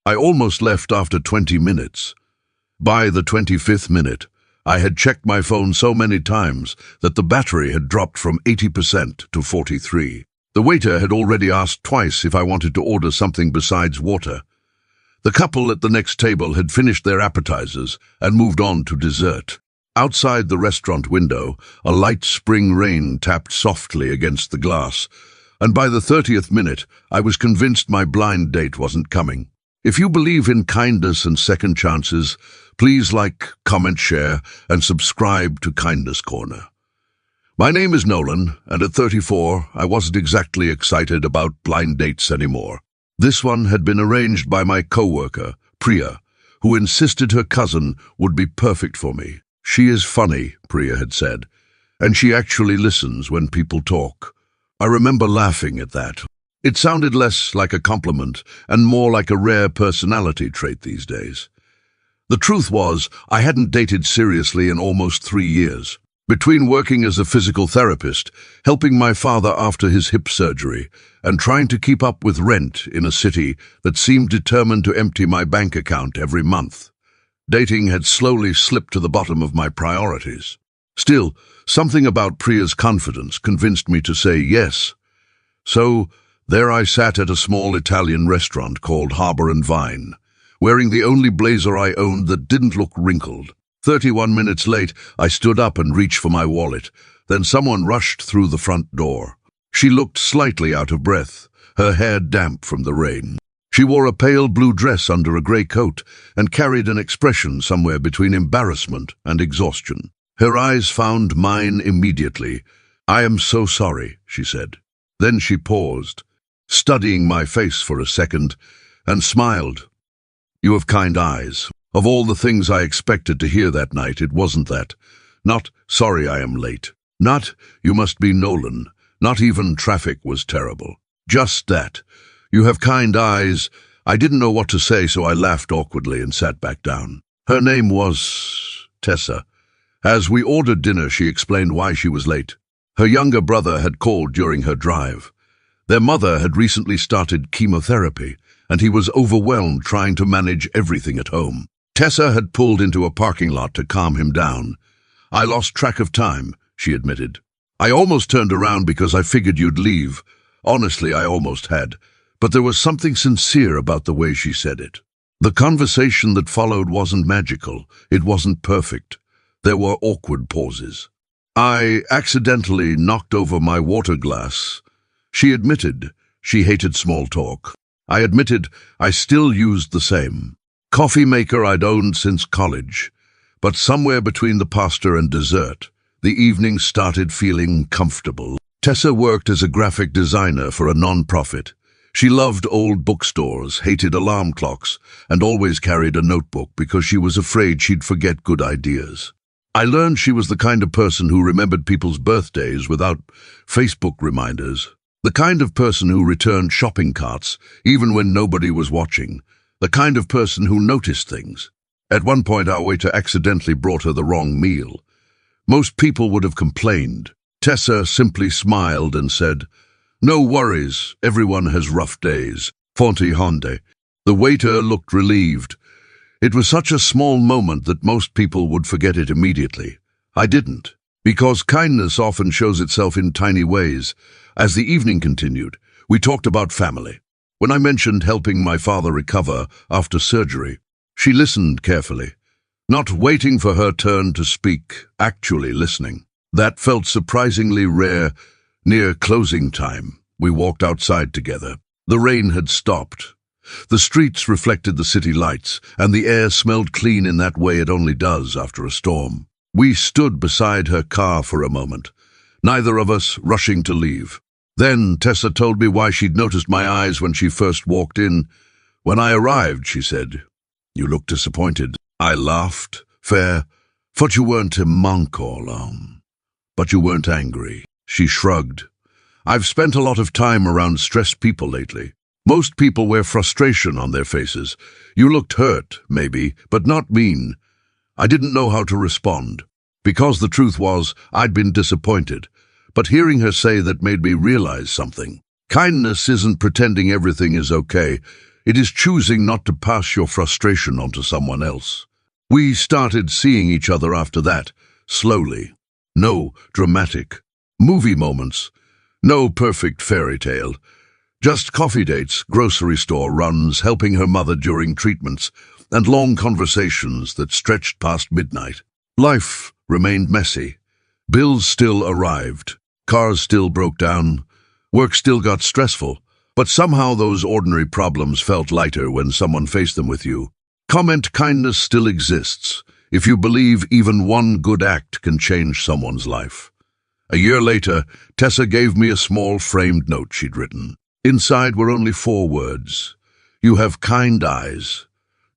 I almost left after 20 minutes. By the 25th minute, I had checked my phone so many times that the battery had dropped from 80% to 43%. The waiter had already asked twice if I wanted to order something besides water. The couple at the next table had finished their appetizers and moved on to dessert. Outside the restaurant window, a light spring rain tapped softly against the glass, and by the 30th minute, I was convinced my blind date wasn't coming. If you believe in kindness and second chances, please like, comment, share, and subscribe to Kindness Corner. My name is Nolan, and at 34, I wasn't exactly excited about blind dates anymore. This one had been arranged by my co-worker, Priya, who insisted her cousin would be perfect for me. She is funny, Priya had said, and she actually listens when people talk. I remember laughing at that. It sounded less like a compliment and more like a rare personality trait these days. The truth was, I hadn't dated seriously in almost 3 years. Between working as a physical therapist, helping my father after his hip surgery, and trying to keep up with rent in a city that seemed determined to empty my bank account every month, dating had slowly slipped to the bottom of my priorities. Still, something about Priya's confidence convinced me to say yes. So, there I sat at a small Italian restaurant called Harbour and Vine, wearing the only blazer I owned that didn't look wrinkled. 31 minutes late, I stood up and reached for my wallet. Then someone rushed through the front door. She looked slightly out of breath, her hair damp from the rain. She wore a pale blue dress under a grey coat and carried an expression somewhere between embarrassment and exhaustion. Her eyes found mine immediately. "I am so sorry," she said. Then she paused, studying my face for a second, and smiled. "You have kind eyes." Of all the things I expected to hear that night, it wasn't that. Not, "Sorry I am late." Not, "You must be Nolan." Not even "Traffic was terrible." Just that. "You have kind eyes." I didn't know what to say, so I laughed awkwardly and sat back down. Her name was Tessa. As we ordered dinner, she explained why she was late. Her younger brother had called during her drive. Their mother had recently started chemotherapy, and he was overwhelmed trying to manage everything at home. Tessa had pulled into a parking lot to calm him down. "I lost track of time," she admitted. "I almost turned around because I figured you'd leave. Honestly, I almost had. But there was something sincere about the way she said it. The conversation that followed wasn't magical. It wasn't perfect. There were awkward pauses. I accidentally knocked over my water glass. She admitted she hated small talk. I admitted I still used the same coffee maker I'd owned since college. But somewhere between the pasta and dessert, the evening started feeling comfortable. Tessa worked as a graphic designer for a non-profit. She loved old bookstores, hated alarm clocks, and always carried a notebook because she was afraid she'd forget good ideas. I learned she was the kind of person who remembered people's birthdays without Facebook reminders. The kind of person who returned shopping carts even when nobody was watching. The kind of person who noticed things. At one point, our waiter accidentally brought her the wrong meal. Most people would have complained. Tessa simply smiled and said, "No worries, everyone has rough days. Fonte honde." The waiter looked relieved. It was such a small moment that most people would forget it immediately. I didn't, because kindness often shows itself in tiny ways. As the evening continued, we talked about family. When I mentioned helping my father recover after surgery, she listened carefully, not waiting for her turn to speak, actually listening. That felt surprisingly rare. Near closing time, we walked outside together. The rain had stopped. The streets reflected the city lights, and the air smelled clean in that way it only does after a storm. We stood beside her car for a moment, neither of us rushing to leave. Then Tessa told me why she'd noticed my eyes when she first walked in. "When I arrived," she said, "you looked disappointed." I laughed. "Fair. Thought you weren't a monk all along. But you weren't angry." She shrugged. "I've spent a lot of time around stressed people lately. Most people wear frustration on their faces. You looked hurt, maybe, but not mean." I didn't know how to respond, because the truth was I'd been disappointed. But hearing her say that made me realize something. Kindness isn't pretending everything is okay. It is choosing not to pass your frustration onto someone else. We started seeing each other after that, slowly. No dramatic movie moments, no perfect fairy tale. Just coffee dates, grocery store runs, helping her mother during treatments, and long conversations that stretched past midnight. Life remained messy. Bills still arrived. Cars still broke down. Work still got stressful. But somehow those ordinary problems felt lighter when someone faced them with you. Comment kindness still exists if you believe even one good act can change someone's life. A year later, Tessa gave me a small framed note she'd written. Inside were only 4 words. You have kind eyes.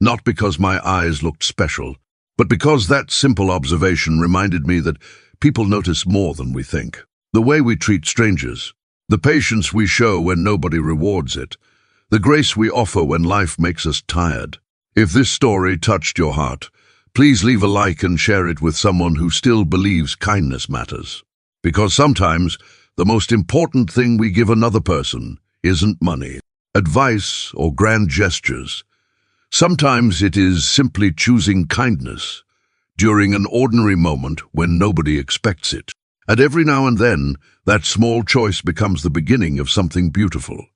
Not because my eyes looked special, but because that simple observation reminded me that people notice more than we think. The way we treat strangers, the patience we show when nobody rewards it, the grace we offer when life makes us tired. If this story touched your heart, please leave a like and share it with someone who still believes kindness matters. Because sometimes the most important thing we give another person isn't money, advice, or grand gestures. Sometimes it is simply choosing kindness during an ordinary moment when nobody expects it. And every now and then, that small choice becomes the beginning of something beautiful.